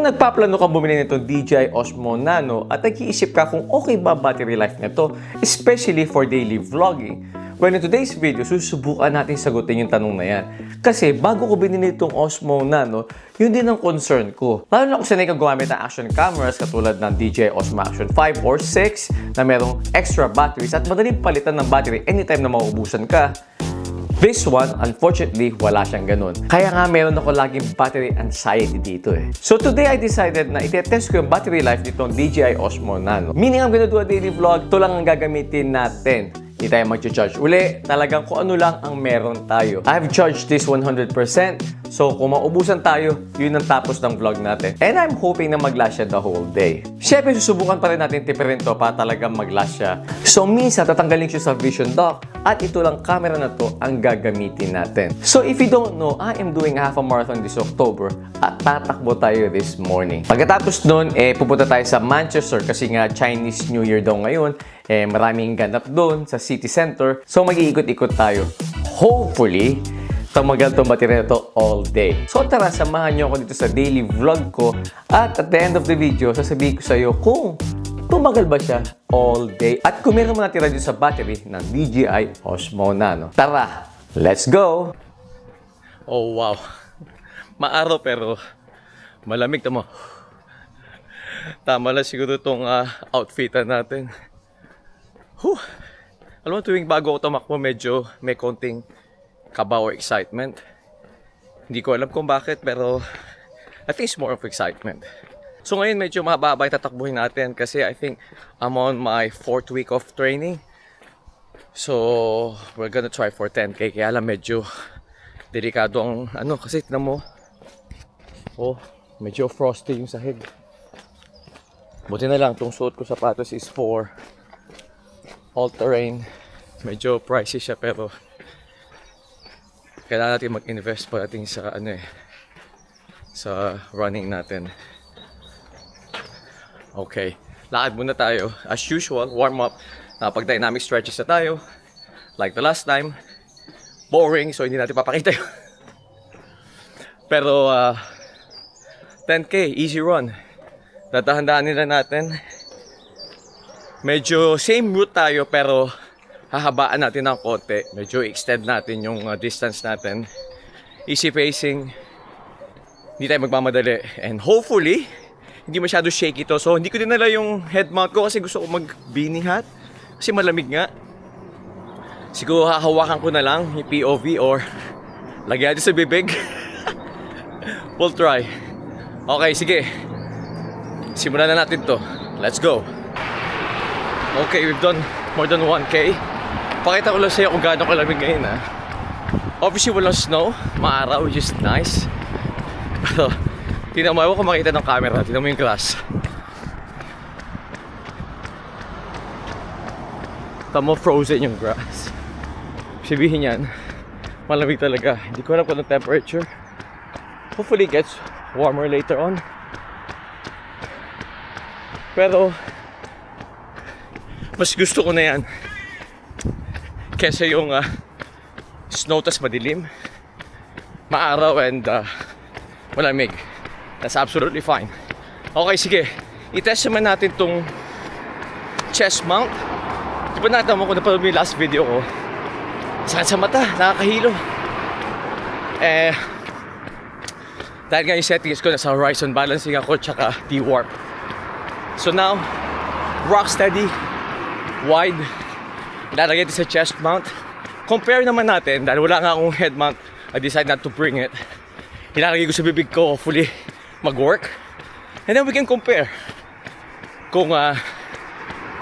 Kung nagpaplano kang bumili nitong DJI Osmo Nano at nag-iisip ka kung okay ba battery life nito, especially for daily vlogging, well, in today's video, susubukan natin sagutin yung tanong na yan. Kasi bago ko binili itong Osmo Nano, yun din ang concern ko. Lalo na kung sanay ka gumamit ng action cameras katulad ng DJI Osmo Action 5 or 6 na merong extra batteries at madaling palitan ng battery anytime na mauubusan ka. This one, unfortunately, wala siyang ganun. Kaya nga meron ako laging battery anxiety dito eh. So today I decided na itetest ko yung battery life nitong DJI Osmo Nano. Meaning I'm gonna do a daily vlog, ito lang ang gagamitin natin. Hindi tayo mag-charge uli. Talagang kung ano lang ang meron tayo. I've charged this 100%. So kung maubusan tayo, yun ang tapos ng vlog natin. And I'm hoping na mag-last siya the whole day. Siyempre, susubukan pa rin natin tipirin to para talagang mag-last siya. So minsan, tatanggalin siya sa vision dock. At ito lang camera na to ang gagamitin natin. So if you don't know, I am doing half a marathon this October at tatakbo tayo this morning. Pagkatapos nun, pupunta tayo sa Manchester kasi nga Chinese New Year daw ngayon. Maraming ganap doon sa city center. So mag-iikot-ikot tayo. Hopefully, tumagal itong baterya na to all day. So tara, samahan nyo ako dito sa daily vlog ko. At at the end of the video, sasabihin ko sa iyo kung tumagal ba siya all day. At kung meron mo natira dito sa battery ng DJI Osmo Nano. Tara, let's go! Oh wow, maaraw pero malamig mo. Tama lang siguro itong outfitan natin. Alam mo, tuwing bago ako tumakbo, medyo may konting kaba or excitement. Hindi ko alam kung bakit, pero I think it's more of excitement. So ngayon medyo mababa yung tatakbuhin natin kasi I think I'm on my 4th week of training. So we're gonna try for 10K. Kaya lang medyo delikado ang kasi tignan mo. Oh, medyo frosty yung sahig. Buti na lang itong suot ko sapatos is for all-terrain. Medyo pricey siya pero kailangan natin mag-invest pagdating sa sa running natin. Okay, lakad muna tayo. As usual, warm up. Pag-dynamic stretches na tayo. Like the last time. Boring, so hindi natin papakita yun. Pero 10K, easy run. Datahandaan nila natin. Medyo same route tayo pero hahabaan natin ng konti. Medyo extend natin yung distance natin. Easy pacing. Hindi tayo magmamadali. And hopefully, hindi masyado shaky to. So hindi ko dinala yung head mount ko kasi gusto ko mag-beanie hat. Kasi malamig nga. Siguro hahawakan ko na lang yung POV or lagyan natin sa bibig. We'll try. Okay, sige. Simulan na natin to. Let's go. Okay, we've done more than 1K. Pakita ko lang sa'yo kung gaano kalamig ngayon Obviously walang snow, maaraw, which is nice. Pero tingnan mo, ewan ko makita ng camera. Tingnan mo yung grass. Tamo frozen yung grass. Sabihin yan, malamig talaga. Hindi ko alam kung anong temperature. Hopefully it gets warmer later on. Pero mas gusto ko na yan kesa yung snow tas madilim, maaraw and malamig. That's absolutely fine. Okay, sige, i-test naman natin tong chest mount. Di ba natama ko napanood mo yung last video ko? Sakit sa mata, nakakahilo. Dahil nga yung settings ko nasa horizon balancing ako tsaka D-warp. So now, rock steady, wide, ilalagay ito sa chest mount. Compare naman natin, dahil wala nga akong head mount, I decided not to bring it. Ilalagay ko sa bibig ko, hopefully mag-work. And then we can compare kung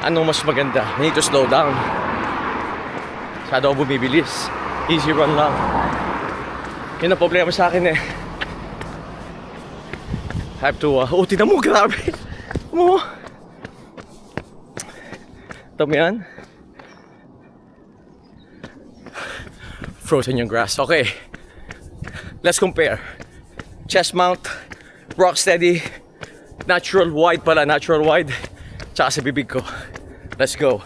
anong mas maganda. I need to slow down. Masyado ako bumibilis. Easy run lang. Yun ang problema sa akin I have to, tignan mo, grabe. Mo. Tama yan. Frozen yung grass. Okay. Let's compare. Chest mount, rock steady, natural wide pala, natural wide. Tsaka sa bibig ko. Let's go.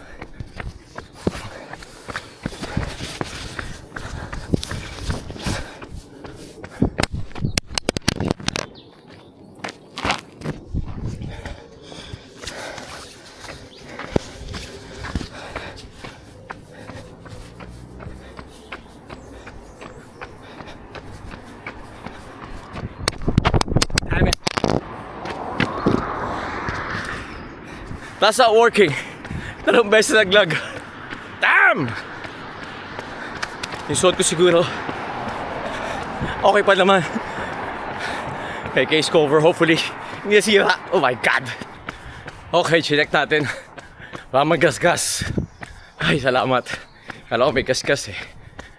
That's not working. 2 beses naglag. Damn! Yung suot ko siguro okay pa naman. May case cover, hopefully hindi nasira. Oh my God. Okay, chinek natin. Baka magasgas. Ay, salamat. Kala ko may gasgas eh.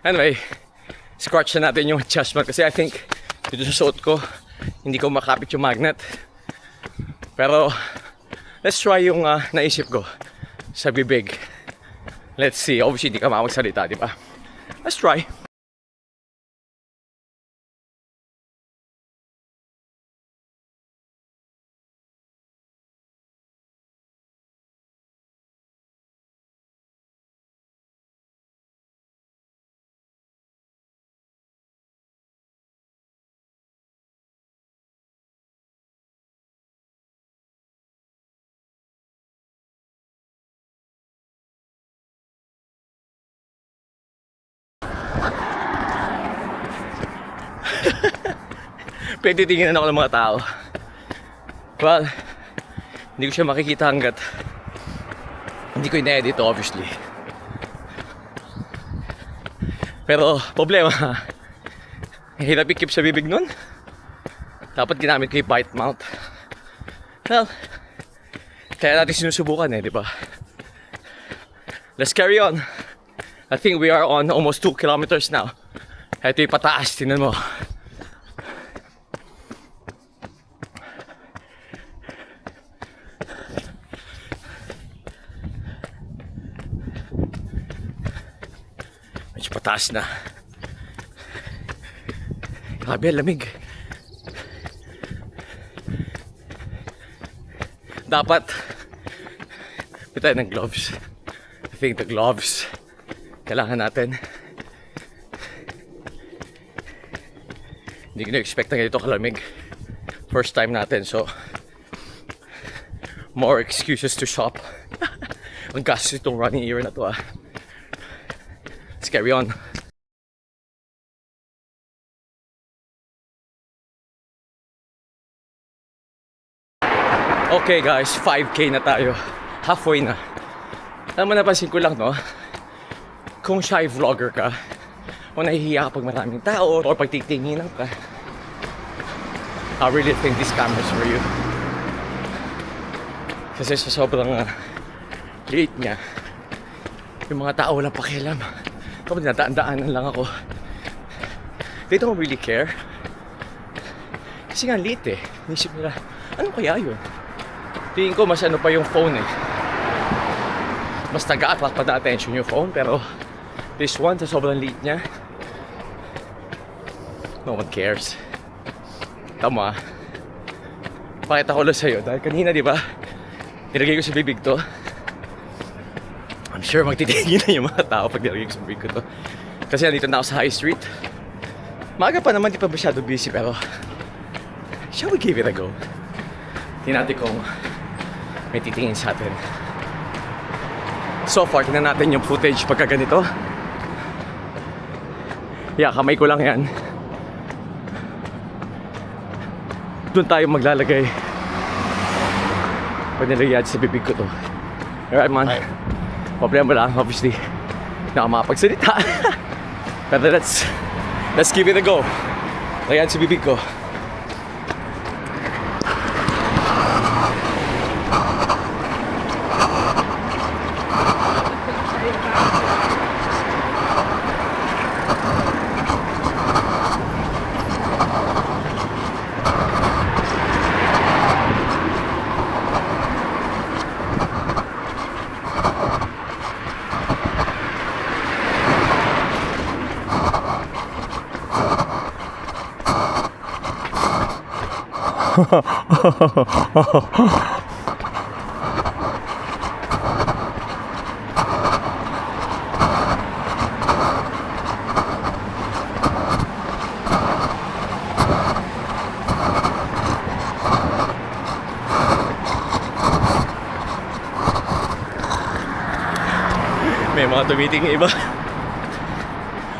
Anyway, scratch na natin yung adjustment kasi I think dito sa suot ko hindi ko makapit yung magnet. Pero let's try yung naisip ko sa bibig. Let's see. Obviously hindi ka makapagsalita, di ba? Let's try. Pwede tingnan ako ng mga tao. Well, hindi ko siya makikita hanggat hindi ko ina-edit, obviously. Pero problema, hirap i-keep sa bibig nun. Dapat ginamit ko yung bite mount. Well, kaya natin sinusubukan eh, di ba? Let's carry on. I think we are on almost 2 kilometers now. Ito yung pataas, tingnan mo. Medyo pataas na. Grabe, lamig. Dapat may tayo ng gloves. I think the gloves kailangan natin. Hindi ko na-expect na ganito kalamig. First time natin, so more excuses to shop. Ang gastos itong running year na to ah. Let's carry on. Okay guys, 5K na tayo. Halfway na. Alam mo, napansin ko lang, no? Kung shy vlogger ka, o nahihiya ka pag maraming tao, o pag titinginan ka, I really think this camera's for you. Kasi sa sobrang liit niya, yung mga tao walang pakialam. Kapag nadaan-daanan lang ako, they don't really care. Kasi nga liit eh. Nisip nila, ano kaya yun? Tingin ko mas ano pa yung phone eh. Mas nag-a-attract pa na attention yung phone, pero this one, sa sobrang liit niya, no one cares. Tama. Pakita ko lang sa'yo dahil kanina, di ba, nilagay ko sa bibig to. I'm sure magtitingin na yung mga tao pag nilagay ko sa bibig ko to. Kasi nandito na ako sa high street. Maaga pa naman, di pa masyado busy, pero shall we give it a go? Tingnan natin kung may titingin sa atin. So far, tingnan natin yung footage pagka ganito. Yeah, kamay ko lang yan. Doon tayo maglalagay pag nilagyan sa bibig ko to. Alright man. Problema lang, obviously na makapagsalita. Pero let's give it a go. Lagyan sa bibig ko. May mga tumitingin iba.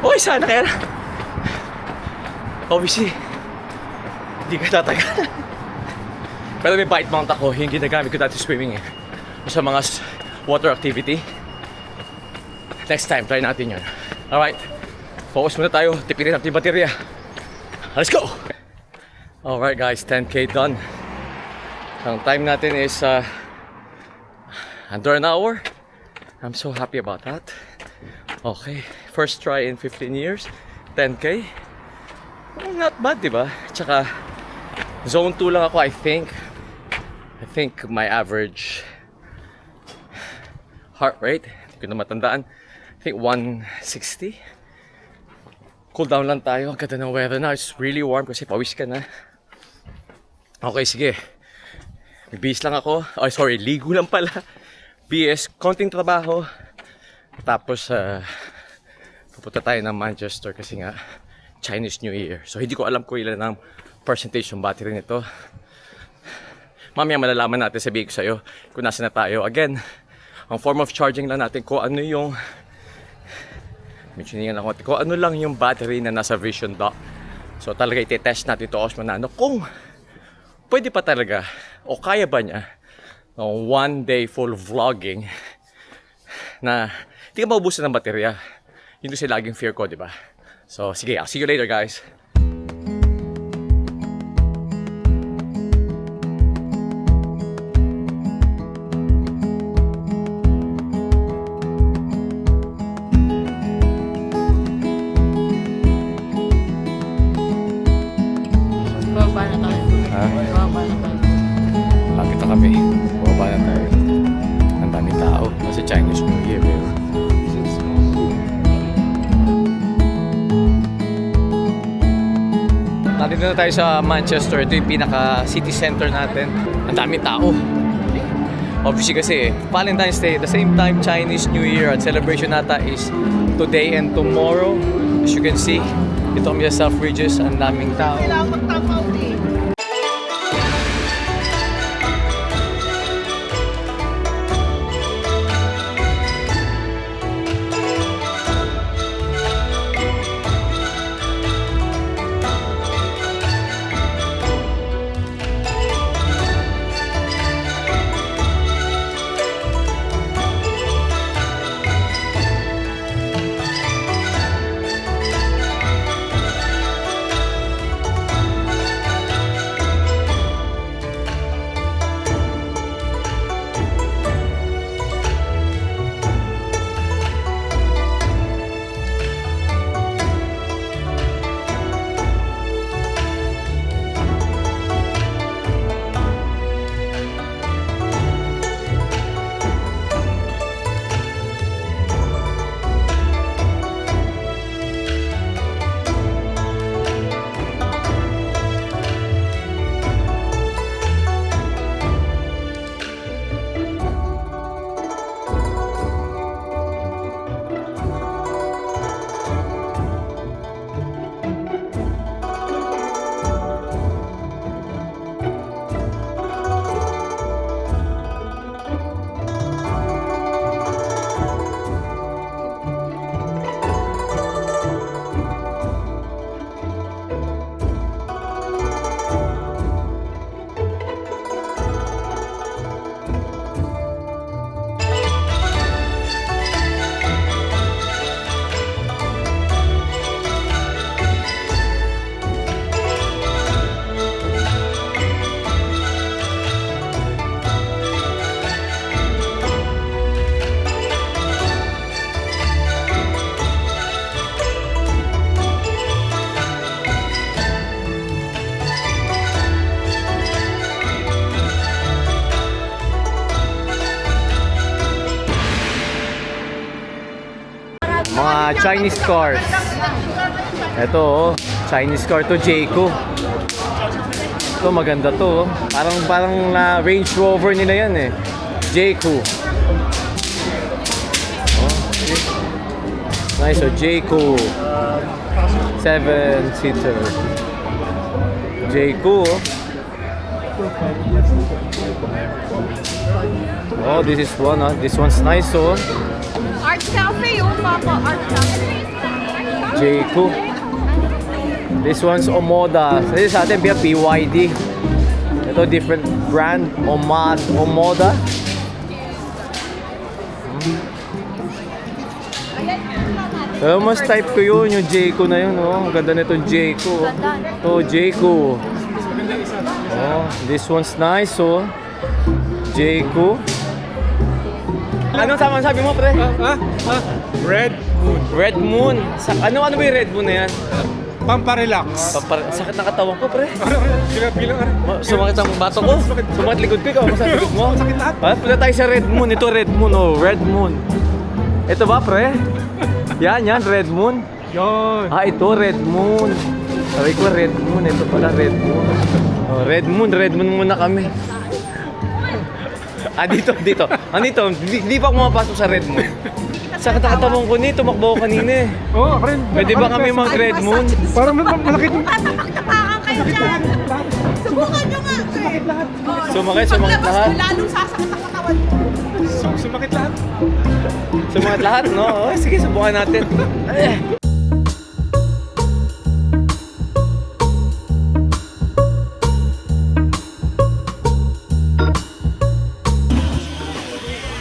Okay, sana kaya. Obviously, hindi ka tatagal. Pero may bite mount ako, yung ginagamit ko dati swimming eh. sa mga water activity. Next time, try natin yun. Alright, focus muna tayo. Tipirin natin yung baterya. Let's go! Alright guys, 10K done. Ang time natin is under an hour. I'm so happy about that. Okay, first try in 15 years. 10K. Not bad, diba? Tsaka, zone 2 lang ako, I think. I think my average heart rate, hindi ko na matandaan, I think 160. Cool down lang tayo. Ang ganda ng weather na. It's really warm kasi pawis ka na. Okay, sige. Bihis lang ako. Oh, sorry, ligo lang pala. BS, konting trabaho. Tapos, pupunta tayo ng Manchester kasi nga Chinese New Year. So, hindi ko alam kung ilan ang percentage ng battery nito. Mamaya malalaman natin, sabihin ko sa'yo kung nasa na tayo. Again, ang form of charging lang natin kung ano yung kung ano lang yung battery na nasa Vision Dock. So talaga iti-test natin ito, Osmo Nano, kung pwede pa talaga o kaya ba niya ng one day full vlogging na hindi ka maubusan ng baterya. Yun kasi laging fear ko, di ba? So sige, I'll see you later guys. Lapit na kami. Baba na tayo. Ang daming tao. Kasi Chinese New Year. Nandito na tayo sa Manchester. Ito yung pinaka city center natin. Ang daming tao. Obviously kasi Valentine's Day, at the same time Chinese New Year at celebration nata is today and tomorrow. As you can see, ito kami sa South Regis. Ang daming tao. Kailangan magtamaw din. Mga Chinese cars. Ito oh, Chinese car to, Jayco. Ito maganda to oh. Parang na Range Rover nila yan eh. Jayco. Oh, okay. Nice oh, Jayco. 7-seater. Jayco oh. Oh, this is one this one's nice oh. Art Cafe, oh, Papa. Art Cafe. Jayco. This one's Omoda. This sa atin BYD. Ito different brand, Omoda. Pero mas type ko yun, yung Jayco na yun, oh. Ang ganda nito, Jayco. Oh, Jayco. Oh, this one's nice, oh. Jayco. Anong tama sabi mo, pre? Red Moon. Red Moon. Ano ba yung Red Moon na yan? Pamparelax. Sakit ng katawan ko, pre. Bilang. Sumakit ang bato ko. Sumakit likod ko. Ikaw, masakit likod mo. Sakit lahat. Punta tayo sa Red Moon. Ito, Red Moon, oh. Red Moon. Ito ba, pre? Yan, Red Moon. Yun. Ito, Red Moon. Sabi ko, Red Moon. Ito pala, Red Moon. Oh, Red Moon muna kami. Dito. Di pa ako mapasok sa Red Moon. Sakit ang katawan ko nito, tumakbo ko kanina eh. Oo, ako rin. Pwede ba kami mag-Red Moon? Parang malaki itong... Tapak-tapakan kayo dyan. Subukan nyo nga. Sakit lahat. Sumakit lahat. Lalong sasakit ang katawan. Sumakit lahat. Sumakit lahat, no? Oh, sige, subukan natin.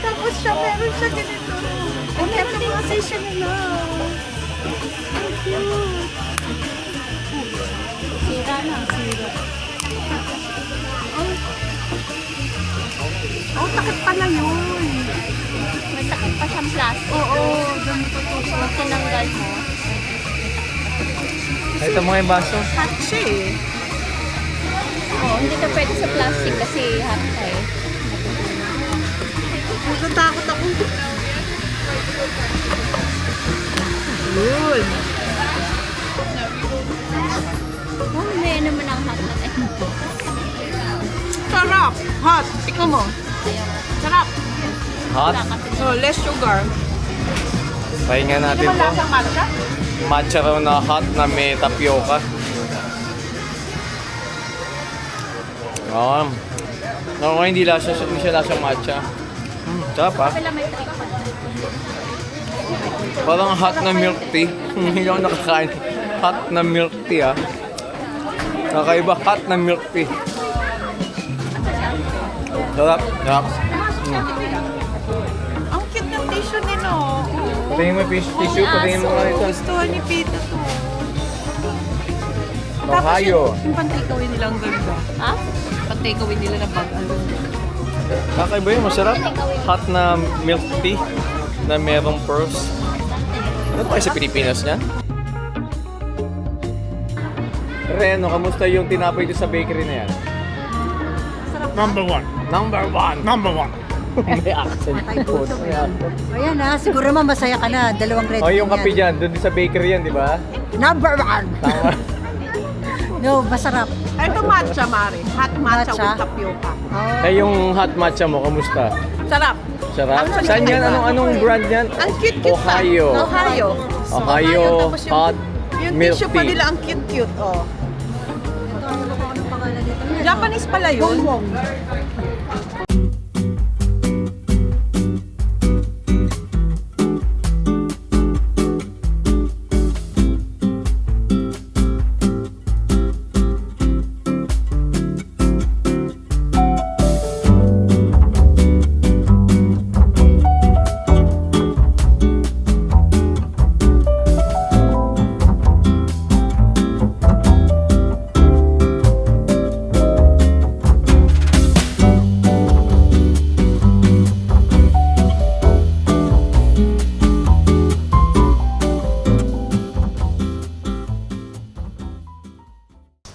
Tapos siya, meron siya ganito. Ay, meron din kasi siya na. Ang cute. Sira na, sira. Oh, takip pala yun. May sakit pa siyang plastic. Oo, ganito to. Pag tinanggal mo, Ito mga yung baso. Hot siya eh. hindi ka pwede sa plastic kasi hot ka eh. Natatakot ako. Yun. Oh, may naman ang hot na eh. Sarap. Hot. Ikaw mo. Sarap. Hot. So, less sugar. Pahinga Hindi natin ba to. lasang matcha? Matcha raw na hot na may tapioca. Hindi siya lasang matcha. Sarap ah. Wala may trick. Parang hot na milk tea. Hindi ako nakakain. Hot na milk tea ah. Nakaiba, hot na milk tea. Sarap. Ang cute ng tissue nila. Patingin mo yung tissue, patingin mo nga ito. Gustuhan ni Pita to. Ohio. Yung pan-takeaway nilang ganda. Ha? Pan-takeaway nila na bag. Kakaiba yun, masarap. Hot na milk tea na merong pearls. Ano pa kayo sa Pilipinas niyan? Reno, kamusta yung tinapay dito sa bakery na yan? Number one. Number one! May accent po. Ayan na, siguro naman masaya ka na. Dalawang red Oh, yung yan. kape dyan, doon sa bakery yan, di ba? Number one! Tama. No, masarap. Ito matcha, Mari. Hot matcha Matcha? with tapioca. Oh. Eh, yung hot matcha mo, kamusta? Sarap. Sarap? Ano Saan yan? Anong brand yan? Ang cute-cute pa. Ohio. Ohio. Ohio Tapos yung- hot Yung milk tissue pa tea. nila ang cute-cute. Oh. Ito, ano ba kung anong pangalan dito? Japanese pala yun. Bongbong.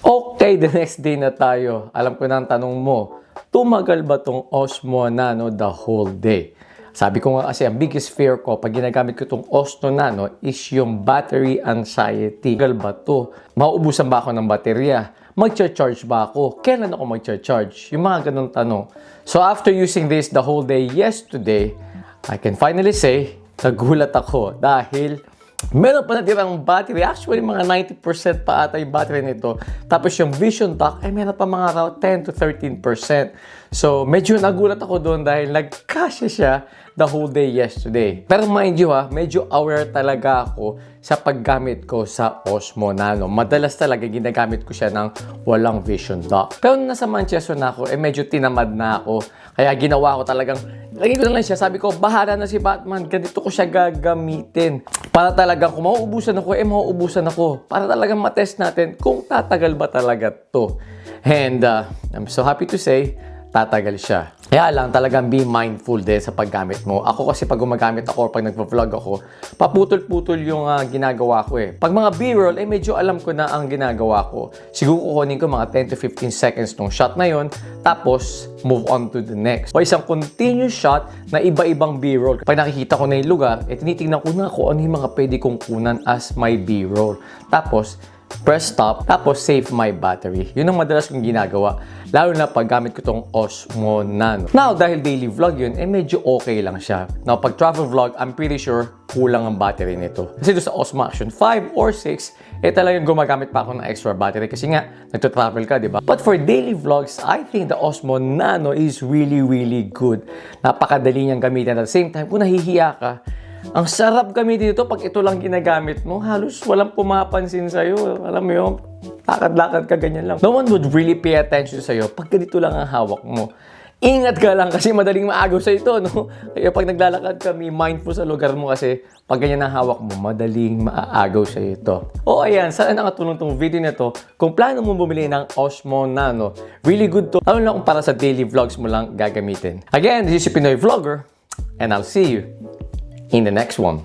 Okay, the next day na tayo. Alam ko na ang tanong mo, tumagal ba tong Osmo Nano the whole day? Sabi ko nga kasi, ang biggest fear ko pag ginagamit ko tong Osmo Nano is yung battery anxiety. Tumagal ba to? Mauubusan ba ako ng baterya? Mag-charge ba ako? Kailan ako mag-charge? Yung mga ganun tanong. So after using this the whole day yesterday, I can finally say, nagulat ako dahil meron pa natirang battery. Actually, mga 90% pa ata yung battery nito. Tapos yung Vision Dock, ay meron pa mga raw 10 to 13%. So, medyo nagulat ako doon dahil nagkasya siya the whole day yesterday. Pero mind you medyo aware talaga ako sa paggamit ko sa Osmo Nano. Madalas talaga ginagamit ko siya ng walang vision dock. Pero nung nasa Manchester na ako, medyo tinamad na ako. Kaya ginawa ko talagang, lagi ko na lang siya. Sabi ko, bahala na si Batman. Ganito ko siya gagamitin. Para talagang kung mauubusan ako, mauubusan ako. Para talagang matest natin kung tatagal ba talaga to. And I'm so happy to say, tatagal siya. Kaya lang talagang be mindful din sa paggamit mo. Ako kasi pag gumagamit ako or pag nagpa-vlog ako, paputol-putol yung ginagawa ko eh. Pag mga B-roll, medyo alam ko na ang ginagawa ko. Siguro kukunin ko mga 10 to 15 seconds nung shot na yon, tapos move on to the next. O isang continuous shot na iba-ibang B-roll. Pag nakikita ko na yung lugar, tinitingnan ko na kung ano yung mga pwede kong kunan as my B-roll. Tapos, press stop, tapos save my battery. Yun ang madalas kong ginagawa, lalo na pag gamit ko tong Osmo Nano. Now, dahil daily vlog yun, medyo okay lang siya. Now, pag travel vlog, I'm pretty sure kulang ang battery nito. Kasi doon sa Osmo Action 5 or 6, talagang gumagamit pa ako ng extra battery kasi nga, nagto-travel ka, di ba? But for daily vlogs, I think the Osmo Nano is really, really good. Napakadali niyang gamitin. At the same time, kung nahihiya ka, ang sarap gamitin ito pag ito lang ginagamit mo. Halos walang pumapansin sa'yo. Alam mo yun, lakad-lakad ka ganyan lang. No one would really pay attention sa'yo pag ganito lang ang hawak mo. Ingat ka lang kasi madaling maagaw sa ito, no? Kaya pag naglalakad ka, be mindful sa lugar mo kasi pag ganyan ang hawak mo, madaling maaagaw sa ito. O ayan, sana nakatulong tong video na to. Kung plano mo bumili ng Osmo Nano, really good to. Lalo na kung para sa daily vlogs mo lang gagamitin. Again, this is si Pinoy Vlogger, and I'll see you in the next one.